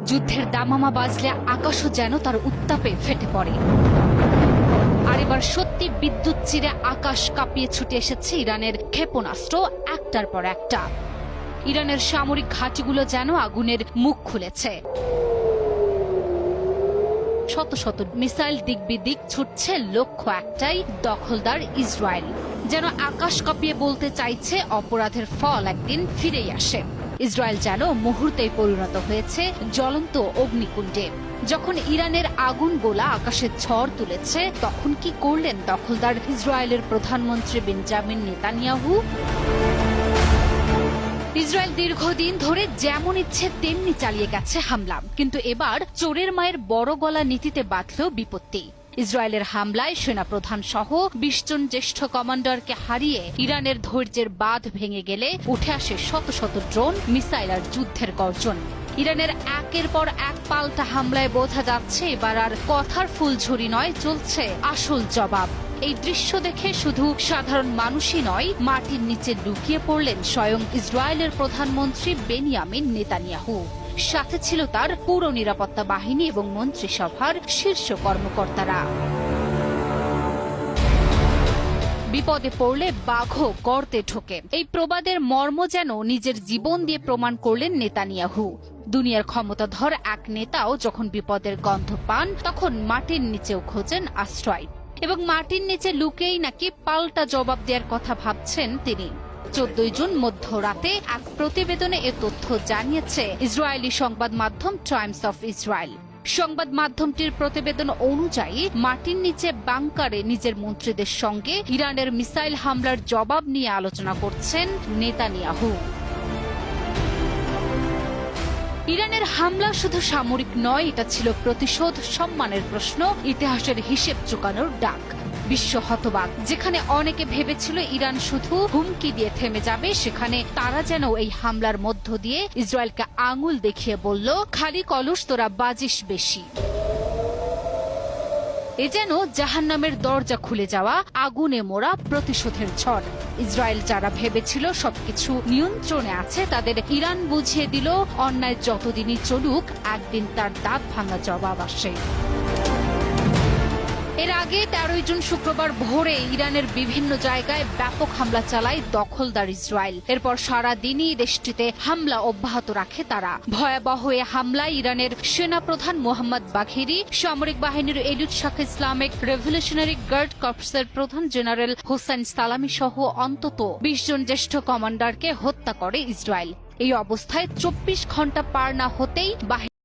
যুদ্ধের দামামা বাজলে আকাশও যেন তার উত্তাপে ফেটে পড়ে। আর এবার সত্যি বিদ্যুৎ চিরে আকাশ কাঁপিয়ে ছুটে এসেছে ইরানের ক্ষেপণাস্ত্র একটার পর একটা। ইরানের সামরিক ঘাঁটিগুলো যেন আগুনের মুখ খুলেছে। শত শত মিসাইল দিক বিদিক ছুটছে, লক্ষ্য একটাই, দখলদার ইসরায়েল। যেন আকাশ কাঁপিয়ে বলতে চাইছে অপরাধের ফল একদিন ফিরেই আসে। ইসরায়েল যেন মুহূর্তেই পরিণত হয়েছে জ্বলন্ত অগ্নিকুণ্ডে। যখন ইরানের আগুন গোলা আকাশে ঝড় তুলেছে, তখন কি করলেন দখলদার ইসরায়েলের প্রধানমন্ত্রী বেঞ্জামিন নেতানিয়াহু? ইসরায়েল দীর্ঘদিন ধরে যেমন ইচ্ছে তেমনি চালিয়ে গেছে হামলা, কিন্তু এবার চোরের মায়ের বড় গলা নীতিতে বাঁধল বিপত্তি। ইসরায়েলের হামলায় সেনাপ্রধান সহ ২০ জন জ্যেষ্ঠ কমান্ডারকে হারিয়ে ইরানের ধৈর্যের বাঁধ ভেঙে গেলে উঠে আসে শত শত ড্রোন, মিসাইল আর যুদ্ধের গর্জন। ইরানের একের পর এক পাল্টা হামলায় বোঝা যাচ্ছে এবার আর কথার ফুলঝুরি নয়, চলছে আসল জবাব। এই দৃশ্য দেখে শুধু সাধারণ মানুষই নয়, মাটির নিচে লুকিয়ে পড়লেন স্বয়ং ইসরায়েলের প্রধানমন্ত্রী বেনিয়ামিন নেতানিয়াহু। সাথে ছিল তার পুরো নিরাপত্তা বাহিনী এবং মন্ত্রিসভার শীর্ষ কর্মকর্তারা। বিপদে পড়লে বাঘও গর্তে ঢোকে, এই প্রবাদের মর্ম যেন নিজের জীবন দিয়ে প্রমাণ করলেন নেতানিয়াহু। দুনিয়ার ক্ষমতাধর এক নেতাও যখন বিপদের গন্ধ পান, তখন মাটির নিচেও খোঁজেন আশ্রয়। এবং মাটির নিচে লুকিয়েই নাকি পাল্টা জবাব দেওয়ার কথা ভাবছেন তিনি। 14 জুন মধ্যরাতে এক প্রতিবেদনে এ তথ্য জানিয়েছে ইসরায়েলি সংবাদ মাধ্যম টাইমস অফ ইসরায়েল। সংবাদ মাধ্যমটির প্রতিবেদন অনুযায়ী মাটির নিচে বাংকারে নিজের মন্ত্রীদের সঙ্গে ইরানের মিসাইল হামলার জবাব নিয়ে আলোচনা করছেন নেতানিয়াহু। ইরানের হামলা শুধু সামরিক নয়, এটা ছিল প্রতিশোধ, সম্মানের প্রশ্ন, ইতিহাসের হিসেব চুকানোর ডাক। বিশ্ব হতবাক। যেখানে অনেকে ভেবেছিল ইরান শুধু হুমকি দিয়ে থেমে যাবে, সেখানে তারা যেন এই হামলার মধ্য দিয়ে ইসরায়েলকে আঙুল দেখিয়ে বলল, খালি কলস তোরা বাজিস বেশি। এ যেন জাহান্নামের দরজা খুলে যাওয়া, আগুনে মোড়া প্রতিশোধের ঝড়। ইসরায়েল যারা ভেবেছিল সবকিছু নিয়ন্ত্রণে আছে, তাদের ইরান বুঝিয়ে দিল, অন্যায় যতদিনই চলুক, একদিন তার দাঁত ভাঙা জবাব আসে। এর আগে 13 জুন শুক্রবার ভোরে ইরানের বিভিন্ন জায়গায় ব্যাপক হামলা চালায় দখলদার ইসরায়েল। এরপর সারা দিনই দেশটিতে হামলা অব্যাহত রাখে তারা। ভয়াবহ এ হামলায় ইরানের সেনাপ্রধান মোহাম্মদ বাঘেরি, সামরিক বাহিনীর এলিট শাখা ইসলামিক রেভলিউশনারি গার্ড কর্পসের প্রধান জেনারেল হোসেন সালামি সহ অন্তত 20 জন জ্যেষ্ঠ কমান্ডারকে হত্যা করে ইসরায়েল। এই অবস্থায় 24 ঘন্টা পার না হতেই